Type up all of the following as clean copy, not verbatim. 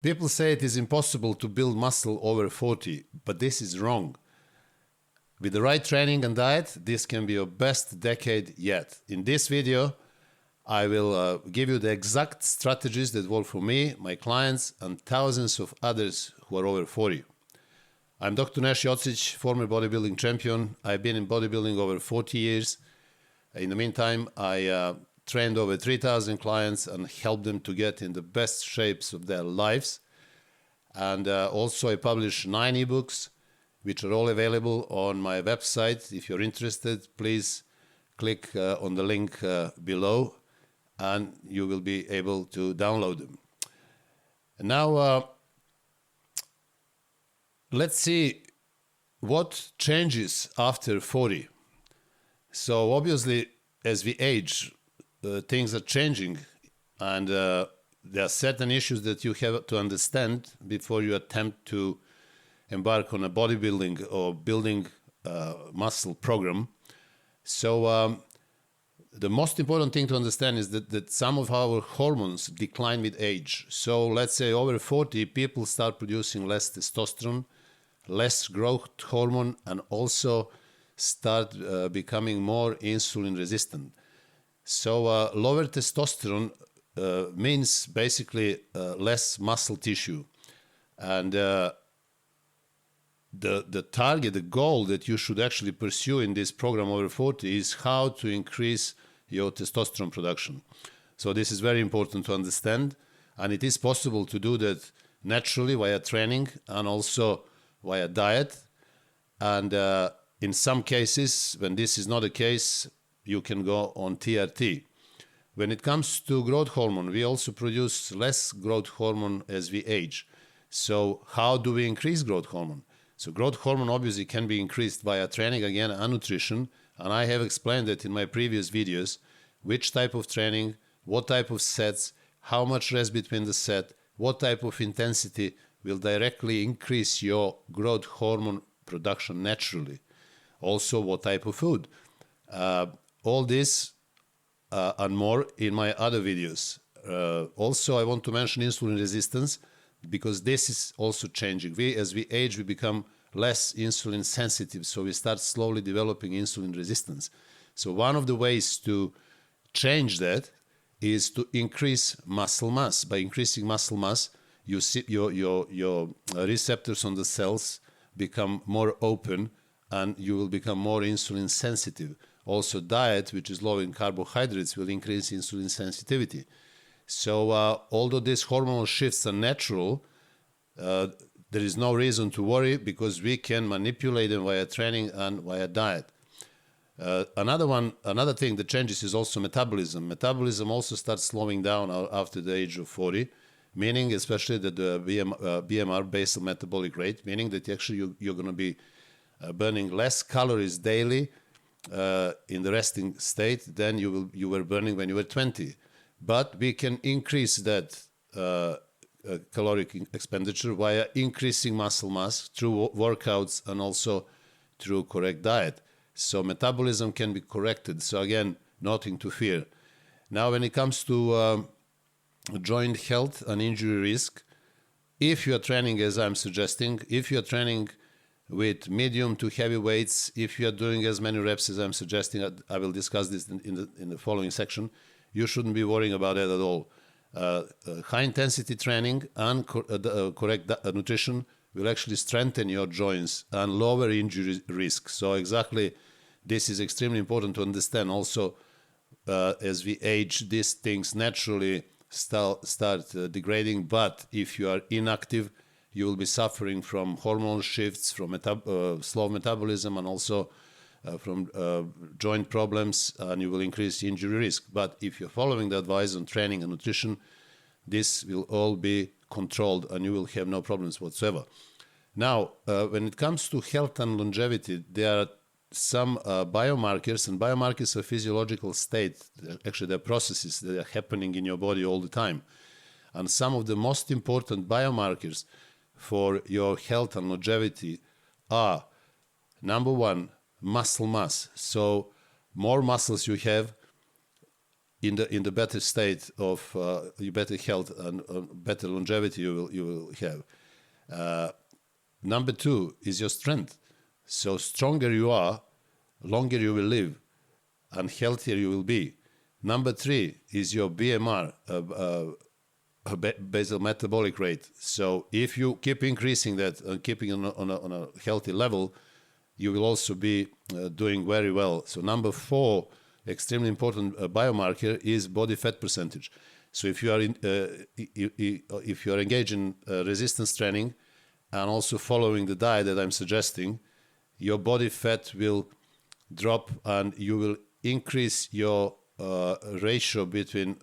People say it is impossible to build muscle over 40, but this is wrong. With the right training and diet, this can be your best decade yet. In this video, I will give you the exact strategies that work for me, my clients, and thousands of others who are over 40. I'm Dr. Nash Jocic, former bodybuilding champion. I've been in bodybuilding over 40 years. In the meantime, I trained over 3,000 clients and helped them to get in the best shapes of their lives. And also I published 9 ebooks, which are all available on my website. If you're interested, please click on the link below and you will be able to download them. And now, let's see what changes after 40. So obviously, as we age, things are changing, and there are certain issues that you have to understand before you attempt to embark on a bodybuilding or building muscle program. So the most important thing to understand is that some of our hormones decline with age. So let's say over 40, people start producing less testosterone, less growth hormone, and also start becoming more insulin resistant. So lower testosterone means basically less muscle tissue. And the target, the goal that you should actually pursue in this program over 40 is how to increase your testosterone production. So this is very important to understand, and it is possible to do that naturally via training and also via diet. And in some cases, when this is not the case, you can go on TRT. When it comes to growth hormone, we also produce less growth hormone as we age. So how do we increase growth hormone? So growth hormone obviously can be increased via training again and nutrition. And I have explained that in my previous videos, which type of training, what type of sets, how much rest between the set, what type of intensity will directly increase your growth hormone production naturally. Also, what type of food. All this and more in my other videos. Also, I want to mention insulin resistance, because this is also changing. As we age, we become less insulin sensitive, so we start slowly developing insulin resistance. So one of the ways to change that is to increase muscle mass. By increasing muscle mass, your receptors on the cells become more open and you will become more insulin sensitive. Also, diet, which is low in carbohydrates, will increase insulin sensitivity. So although these hormonal shifts are natural, there is no reason to worry, because we can manipulate them via training and via diet. Another thing that changes is also metabolism. Metabolism also starts slowing down after the age of 40, meaning especially that the BMR, basal metabolic rate, meaning that actually you're going to be burning less calories daily in the resting state than you were burning when you were 20. But we can increase that caloric expenditure via increasing muscle mass through workouts and also through correct diet. So metabolism can be corrected. So again, nothing to fear. Now, when it comes to joint health and injury risk, if you are training as I'm suggesting, if you are training with medium to heavy weights, if you are doing as many reps as I'm suggesting, I will discuss this in the following section, you shouldn't be worrying about that at all. High intensity training and correct nutrition will actually strengthen your joints and lower injury risk. So exactly, this is extremely important to understand. Also, as we age, these things naturally start degrading. But if you are inactive, you will be suffering from hormonal shifts, from slow metabolism, and also from joint problems, and you will increase injury risk. But if you're following the advice on training and nutrition, this will all be controlled and you will have no problems whatsoever. Now, when it comes to health and longevity, there are some biomarkers, and biomarkers are physiological state. Actually, they're processes that are happening in your body all the time. And some of the most important biomarkers for your health and longevity are, number one, muscle mass. So more muscles you have, in the better state of your better health and better longevity you will have. Number 2 is your strength. So stronger you are, longer you will live, and healthier you will be. Number 3 is your BMR, basal metabolic rate. So if you keep increasing that and keeping it on a healthy level, you will also be doing very well. So number 4, extremely important biomarker is body fat percentage. So if you are if you are engaged in resistance training and also following the diet that I'm suggesting, your body fat will drop and you will increase your ratio between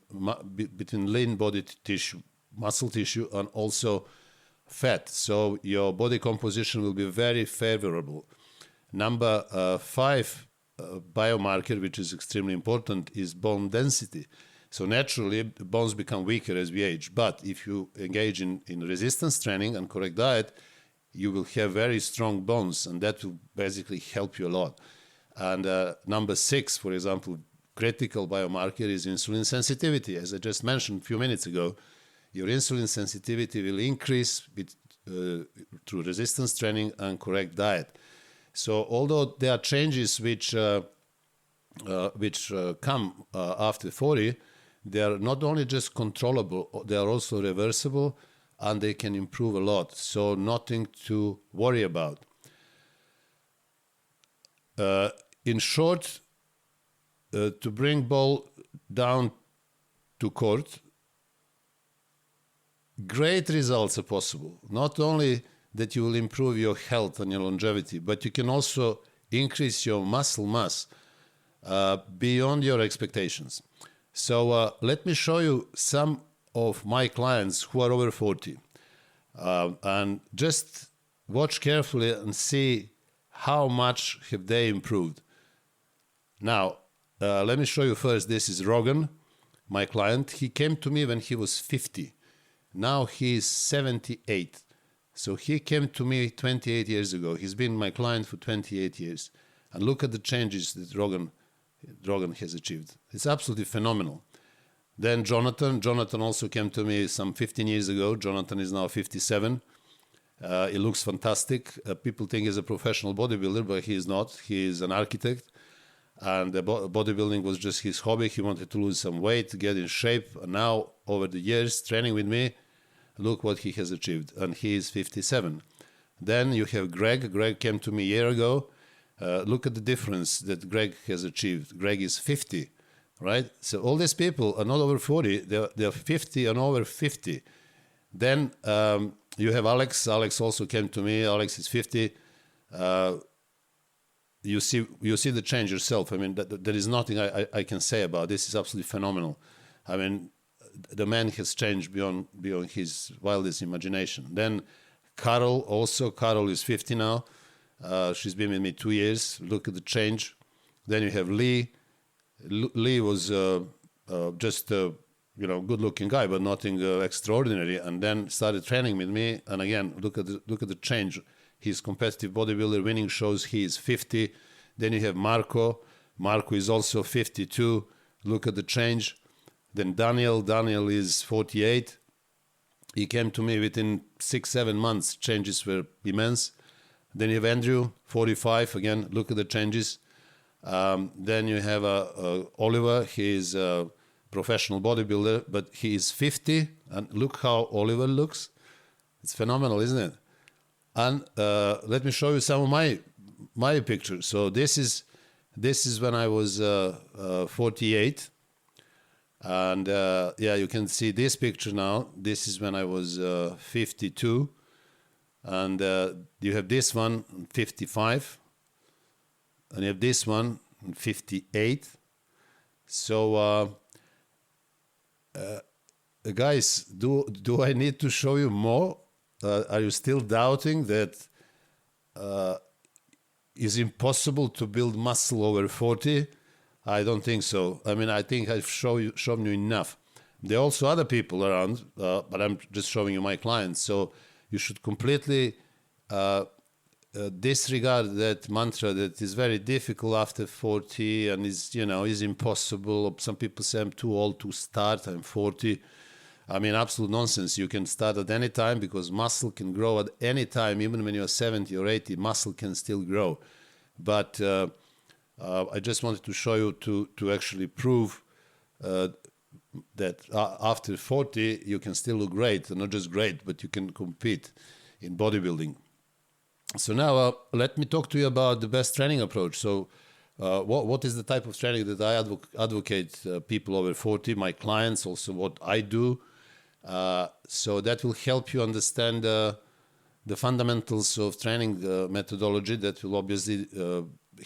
lean body tissue, muscle tissue, and also fat. So your body composition will be very favorable. Number 5 biomarker, which is extremely important, is bone density. So naturally, bones become weaker as we age. But if you engage in resistance training and correct diet, you will have very strong bones, and that will basically help you a lot. And number 6, for example, critical biomarker is insulin sensitivity. As I just mentioned a few minutes ago, your insulin sensitivity will increase through resistance training and correct diet. So although there are changes which come after 40, they are not only just controllable, they are also reversible, and they can improve a lot. So nothing to worry about. In short, to bring ball down to court, great results are possible. Not only that you will improve your health and your longevity, but you can also increase your muscle mass beyond your expectations. So let me show you some of my clients who are over 40. And just watch carefully and see how much have they improved. Now, let me show you first. This is Rogan, my client. He came to me when he was 50. Now he is 78. So he came to me 28 years ago. He's been my client for 28 years. And look at the changes that Rogan has achieved. It's absolutely phenomenal. Then Jonathan also came to me some 15 years ago. Jonathan is now 57. He looks fantastic. People think he's a professional bodybuilder, but he is not. He is an architect. And bodybuilding was just his hobby. He wanted to lose some weight, get in shape. And now, over the years, training with me, look what he has achieved. And he is 57. Then you have Greg. Greg came to me a year ago. Look at the difference that Greg has achieved. Greg is 50, right? So all these people are not over 40. They're 50 and over 50. Then you have Alex. Alex also came to me. Alex is 50. You see the change yourself. I mean, there is nothing I can say about this. Is absolutely phenomenal. I mean, the man has changed beyond his wildest imagination. Then Carol is 50 now. She's been with me 2 years. Look at the change. Then you have Lee. Lee was just a good-looking guy, but nothing extraordinary. And then started training with me. And again, look at the change. He's competitive bodybuilder, winning shows. He is 50. Then you have Marco. Marco is also 52. Look at the change. Then Daniel. Daniel is 48. He came to me within 6-7 months. Changes were immense. Then you have Andrew, 45. Again, look at the changes. Then you have Oliver. He is a professional bodybuilder, but he is 50. And look how Oliver looks. It's phenomenal, isn't it? And let me show you some of my pictures. So this is when I was 48. And you can see this picture now. This is when I was 52. And you have this one, 55. And you have this one, 58. So, guys, do I need to show you more? Are you still doubting that it's impossible to build muscle over 40? I don't think so. I mean, I think I've shown you enough. There are also other people around, but I'm just showing you my clients. So you should completely disregard that mantra that is very difficult after 40 and is impossible. Some people say I'm too old to start, I'm 40. I mean, absolute nonsense. You can start at any time because muscle can grow at any time. Even when you're 70 or 80, muscle can still grow. But I just wanted to show you to actually prove that after 40, you can still look great. And not just great, but you can compete in bodybuilding. So now let me talk to you about the best training approach. So what is the type of training that I advocate people over 40, my clients, also what I do. So that will help you understand the fundamentals of training methodology that will obviously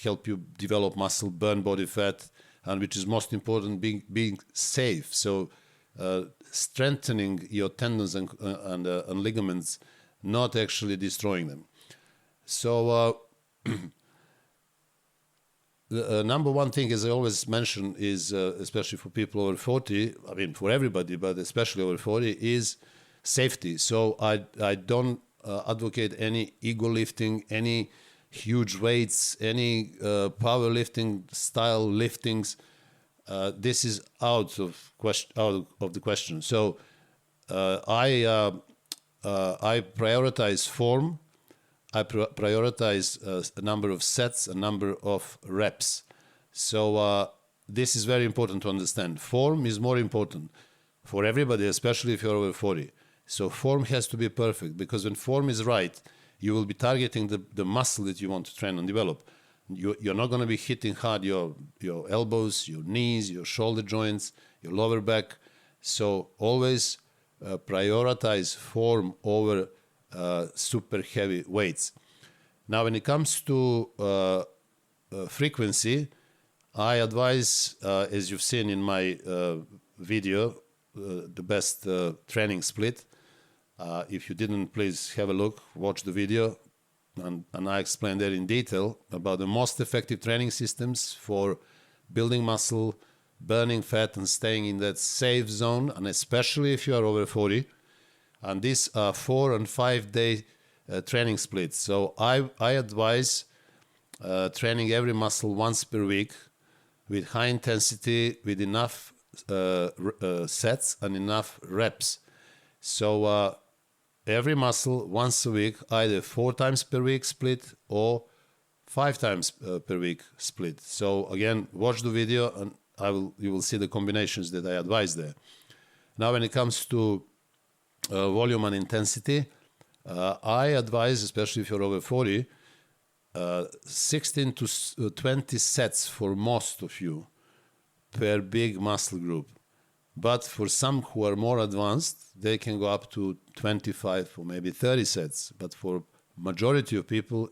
help you develop muscle, burn body fat, and which is most important, being safe. So strengthening your tendons and ligaments, not actually destroying them. So the number one thing, as I always mention, is especially for people over 40, I mean for everybody, but especially over 40, is safety. So I don't advocate any ego lifting, any huge weights, any powerlifting style liftings. This is out of the question. So I prioritize form. I prioritize a number of sets, a number of reps. So this is very important to understand. Form is more important for everybody, especially if you're over 40. So form has to be perfect, because when form is right, you will be targeting the muscle that you want to train and develop. You're not going to be hitting hard your elbows, your knees, your shoulder joints, your lower back. So always prioritize form over super heavy weights. Now, when it comes to frequency, I advise, as you've seen in my video, the best training split. If you didn't, please have a look, watch the video, and I explain there in detail about the most effective training systems for building muscle, burning fat, and staying in that safe zone, and especially if you are over 40. And these are 4 and 5 day training splits. So I advise training every muscle once per week with high intensity, with enough sets and enough reps. So every muscle once a week, either 4 times per week split or 5 times per week split. So again, watch the video and you will see the combinations that I advise there. Now, when it comes to volume and intensity, I advise, especially if you're over 40, 16 to 20 sets for most of you per big muscle group. But for some who are more advanced, they can go up to 25 or maybe 30 sets. But for majority of people,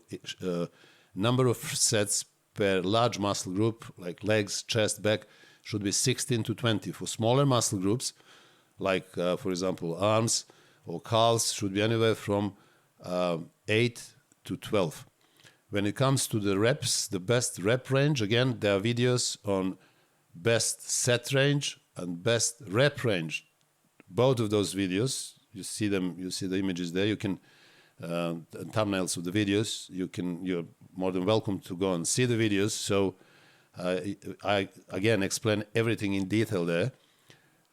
number of sets per large muscle group, like legs, chest, back, should be 16 to 20. For smaller muscle groups, like, for example, arms or calves, should be anywhere from 8 to 12. When it comes to the reps, the best rep range, again, there are videos on best set range and best rep range. Both of those videos, you see the images there. You can, thumbnails of the videos, you're more than welcome to go and see the videos. So I, again, explain everything in detail there.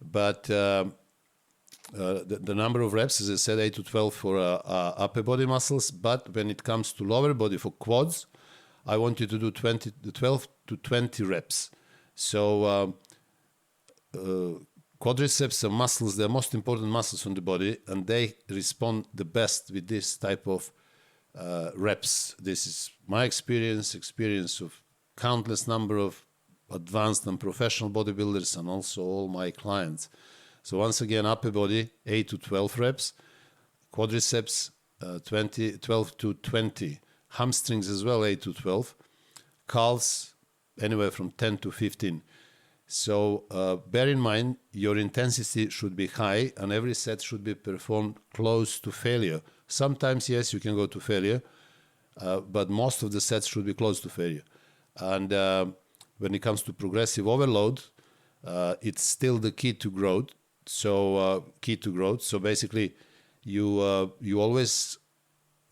But the number of reps, as I said, 8 to 12 for upper body muscles. But when it comes to lower body, for quads, I want you to do 12 to 20 reps. So quadriceps are muscles, they're most important muscles on the body, and they respond the best with this type of reps. This is my experience of countless number of advanced and professional bodybuilders, and also all my clients. So once again, upper body, 8 to 12 reps. Quadriceps, 12 to 20. Hamstrings as well, 8 to 12. Calves, anywhere from 10 to 15. So bear in mind, your intensity should be high, and every set should be performed close to failure. Sometimes, yes, you can go to failure, but most of the sets should be close to failure. And when it comes to progressive overload, it's still the key to growth. So So basically, you always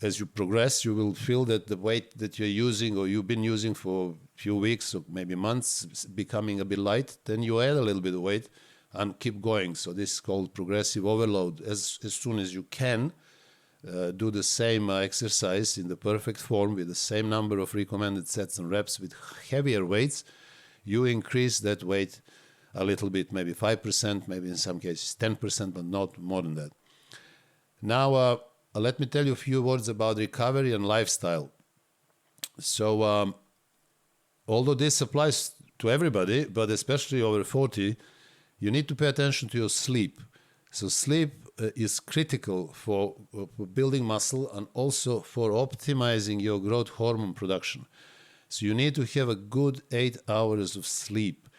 as you progress, you will feel that the weight that you're using or you've been using for a few weeks or maybe months is becoming a bit light. Then you add a little bit of weight and keep going. So this is called progressive overload. As soon as you can, do the same exercise in the perfect form with the same number of recommended sets and reps with heavier weights, you increase that weight a little bit, maybe 5%, maybe in some cases 10%, but not more than that. Now, let me tell you a few words about recovery and lifestyle. So, although this applies to everybody, but especially over 40, you need to pay attention to your sleep. So sleep is critical for building muscle and also for optimizing your growth hormone production. So you need to have a good 8 hours of sleep,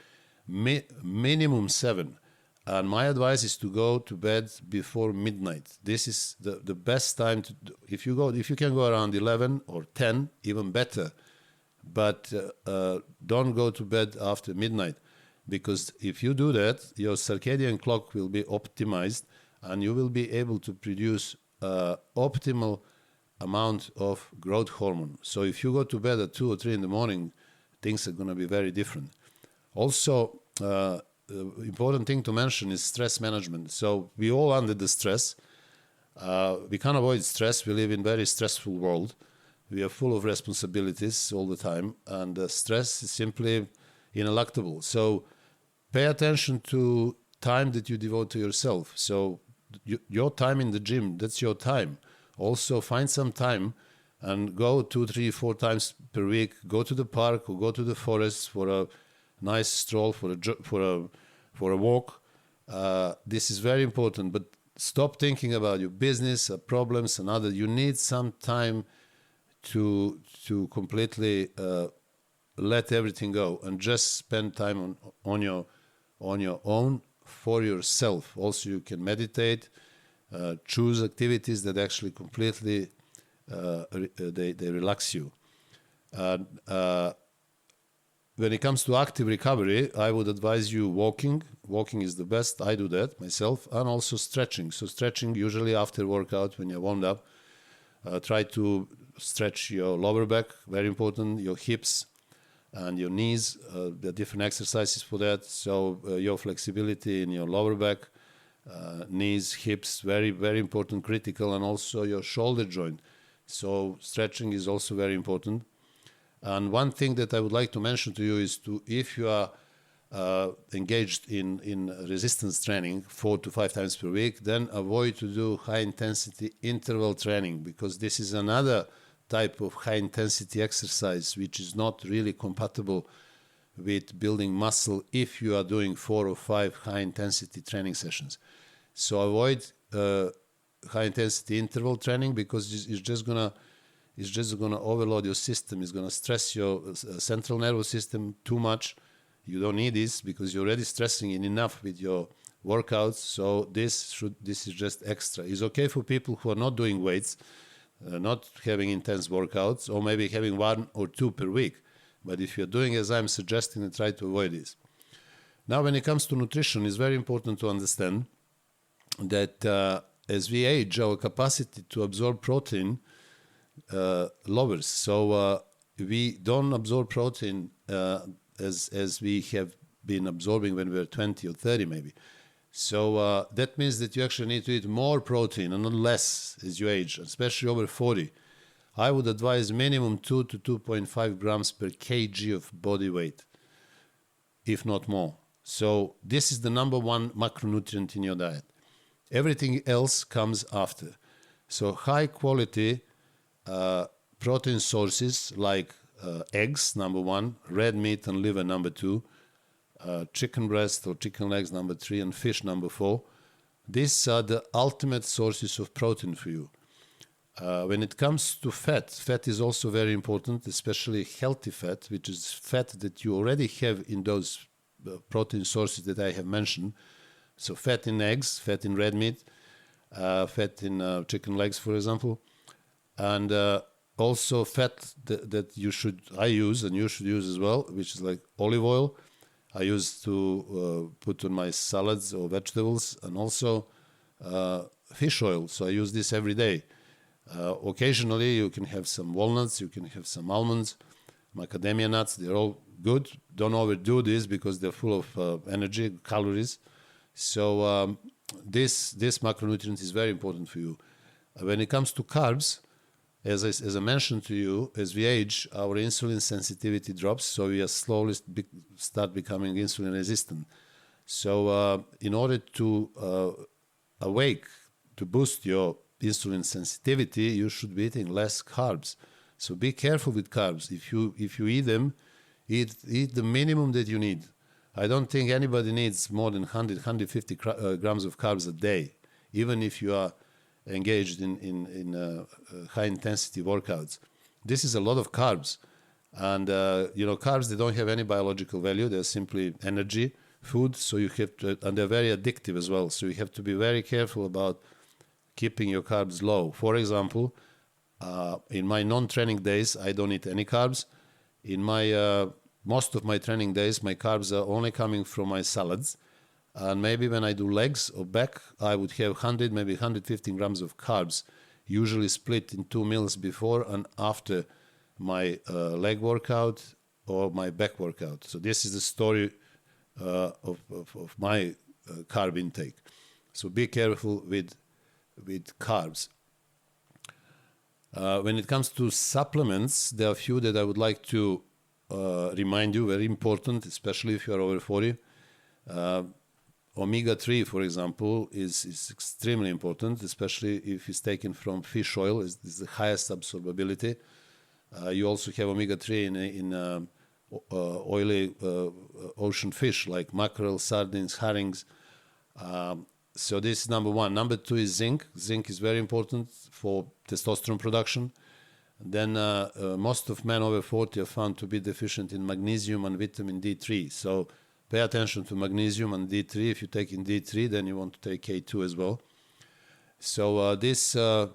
minimum 7. And my advice is to go to bed before midnight. This is the best time to do. If you can go around 11 or 10, even better. But don't go to bed after midnight, because if you do that, your circadian clock will be optimized and you will be able to produce optimal amount of growth hormone. So if you go to bed at 2 or 3 in the morning, things are going to be very different. Also, the important thing to mention is stress management. So we all under the stress. We can't avoid stress. We live in a very stressful world. We are full of responsibilities all the time, and stress is simply ineluctable. So pay attention to time that you devote to yourself. So your time in the gym, that's your time. Also find some time and go 2, 3, 4 times per week. Go to the park or go to the forest for a nice stroll, for a walk. This is very important, but stop thinking about your business, problems and other. You need some time to completely let everything go and just spend time on your own for yourself. Also, you can meditate, choose activities that actually completely they relax you. When it comes to active recovery, I would advise you walking. Walking is the best. I do that myself, and also stretching. So stretching usually after workout when you're warmed up. Try to stretch your lower back, very important, your hips and your knees. There are different exercises for that. So your flexibility in your lower back, knees, hips, very, very important, critical, and also your shoulder joint. So stretching is also very important. And one thing that I would like to mention to you is if you are engaged in resistance training 4 to 5 times per week, then avoid to do high-intensity interval training, because this is another type of high-intensity exercise which is not really compatible with building muscle if you are doing 4 or 5 high-intensity training sessions. So avoid high-intensity interval training, because it's just gonna overload your system. It's gonna stress your central nervous system too much. You don't need this because you're already stressing it enough with your workouts. So this is just extra. It's okay for people who are not doing weights, not having intense workouts, or maybe having 1 or 2 per week. But if you're doing as I'm suggesting, try to avoid this. Now, when it comes to nutrition, it's very important to understand that as we age, our capacity to absorb protein lowers. So we don't absorb protein as we have been absorbing when we were 20 or 30 maybe. So that means that you actually need to eat more protein and not less as you age, especially over 40. I would advise minimum 2 to 2.5 grams per kg of body weight, if not more. So this is the number one macronutrient in your diet. Everything else comes after. So high quality protein sources like eggs, number 1, red meat and liver, number 2, chicken breast or chicken legs, number 3, and fish, number 4. These are the ultimate sources of protein for you. When it comes to fat, fat is also very important, especially healthy fat, which is fat that you already have in those protein sources that I have mentioned. So fat in eggs, fat in red meat, fat in chicken legs, for example, and also fat that I use and you should use as well, which is like olive oil. I use to put on my salads or vegetables, and also fish oil. So I use this every day. Occasionally, you can have some walnuts, you can have some almonds, macadamia nuts. They're all good. Don't overdo this because they're full of energy, calories. So this macronutrient is very important for you. When it comes to carbs, as I mentioned to you, as we age, our insulin sensitivity drops, so we are slowly start becoming insulin resistant. So in order to awake, to boost your insulin sensitivity, you should be eating less carbs. So be careful with carbs. If you eat them, eat the minimum that you need. I don't think anybody needs more than 150 grams of carbs a day, even if you are engaged in high-intensity workouts. This is a lot of carbs. And, carbs, they don't have any biological value. They're simply energy, food. So you have to, and they're very addictive as well. So you have to be very careful about keeping your carbs low. For example, in my non-training days, I don't eat any carbs. In my most of my training days, my carbs are only coming from my salads. And maybe when I do legs or back, I would have 100, maybe 115 grams of carbs, usually split in 2 meals before and after my leg workout or my back workout. So this is the story of my carb intake. So be careful with carbs. When it comes to supplements, there are a few that I would like to remind you, very important, especially if you are over 40. Omega-3, for example, is extremely important, especially if it's taken from fish oil. It's the highest absorbability. You also have omega-3 in oily ocean fish like mackerel, sardines, herrings. So this is number one. Number two is zinc. Zinc is very important for testosterone production. Then most of men over 40 are found to be deficient in magnesium and vitamin D3. So pay attention to magnesium and D3. If you take in D3, then you want to take K2 as well. So these 4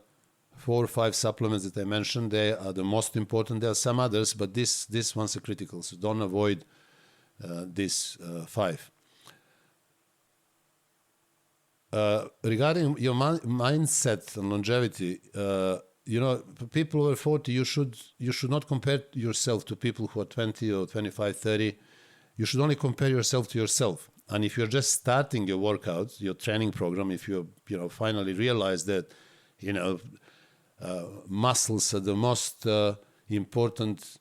or 5 supplements that I mentioned, they are the most important. There are some others, but these ones are critical. So don't avoid these 5. Regarding your mindset and longevity, people over 40, you should not compare yourself to people who are 20 or 25, 30. You should only compare yourself to yourself. And if you're just starting your workout, your training program, if you finally realize that, muscles are the most important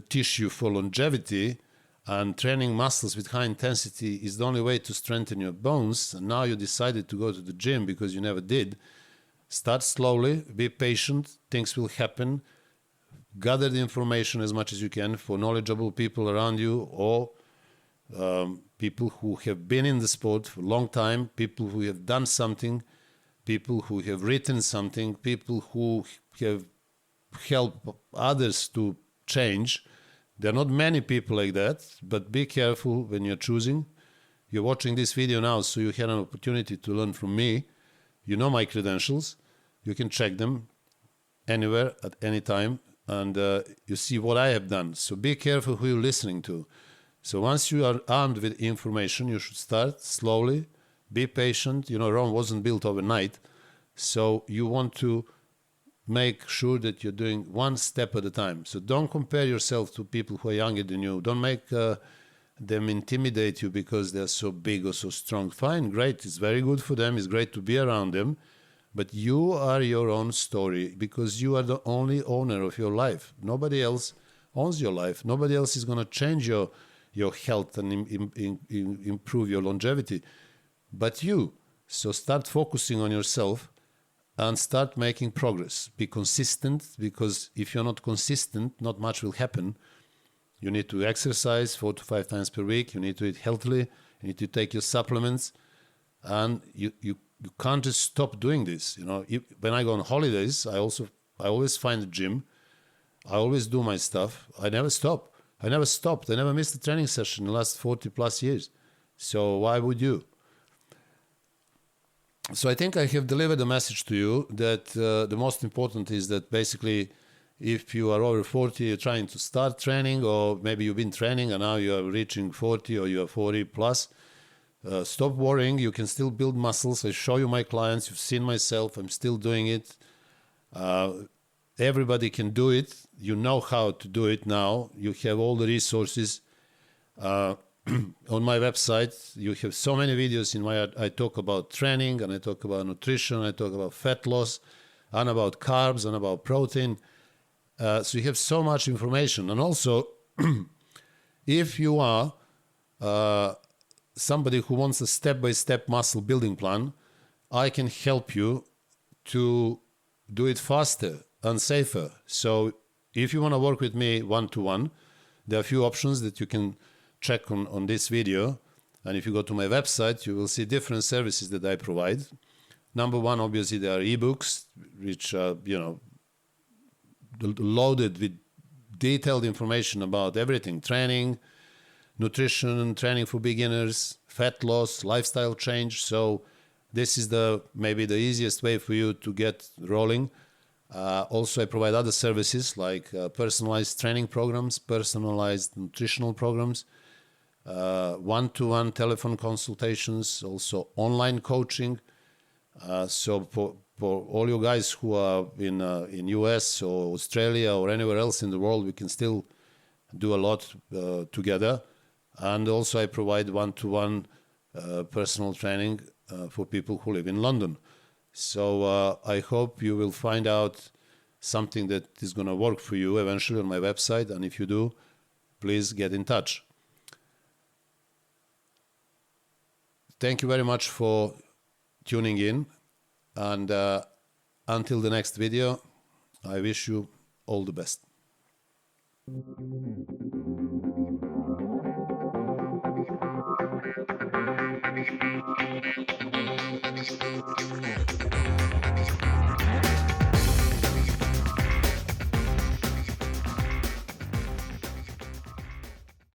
tissue for longevity, and training muscles with high intensity is the only way to strengthen your bones, and now you decided to go to the gym because you never did, start slowly, be patient, things will happen. Gather the information as much as you can for knowledgeable people around you, or people who have been in the sport for a long time, people who have done something, people who have written something, people who have helped others to change. There are not many people like that, but be careful when you're choosing. You're watching this video now, so you had an opportunity to learn from me. You know my credentials. You can check them anywhere at any time. And you see what I have done. So be careful who you're listening to. So once you are armed with information, you should start slowly, be patient. Rome wasn't built overnight. So you want to make sure that you're doing one step at a time. So don't compare yourself to people who are younger than you. Don't make them intimidate you because they're so big or so strong. Fine, great. It's very good for them. It's great to be around them. But you are your own story because you are the only owner of your life. Nobody else owns your life. Nobody else is going to change your health and improve your longevity but you. So start focusing on yourself and start making progress. Be consistent, because if you're not consistent, not much will happen. You need to exercise 4 to 5 times per week. You need to eat healthily. You need to take your supplements. And you can't just stop doing this. When I go on holidays, I always find a gym. I always do my stuff. I never stop. I never stopped. I never missed a training session in the last 40 plus years. So why would you? So I think I have delivered a message to you that the most important is that basically if you are over 40, you're trying to start training, or maybe you've been training and now you are reaching 40 or you are 40 plus, Stop worrying. You can still build muscles. I show you my clients. You've seen myself. I'm still doing it. Everybody can do it. You know how to do it now. You have all the resources. On my website, you have so many videos in my, I talk about training, and I talk about nutrition, I talk about fat loss, and about carbs, and about protein. So you have so much information. And also, if you are somebody who wants a step-by-step muscle building plan, I can help you to do it faster and safer. So if you want to work with me one-to-one, there are a few options that you can check on this video. And if you go to my website, you will see different services that I provide. Number one, obviously, there are ebooks, which are, loaded with detailed information about everything: training, nutrition, training for beginners, fat loss, lifestyle change. So this is maybe the easiest way for you to get rolling. Also, I provide other services like personalized training programs, personalized nutritional programs, one-to-one telephone consultations, also online coaching. So for all you guys who are in US or Australia or anywhere else in the world, we can still do a lot together. And also I provide one-to-one personal training for people who live in London. So I hope you will find out something that is going to work for you eventually on my website. And if you do, please get in touch. Thank you very much for tuning in. And until the next video, I wish you all the best.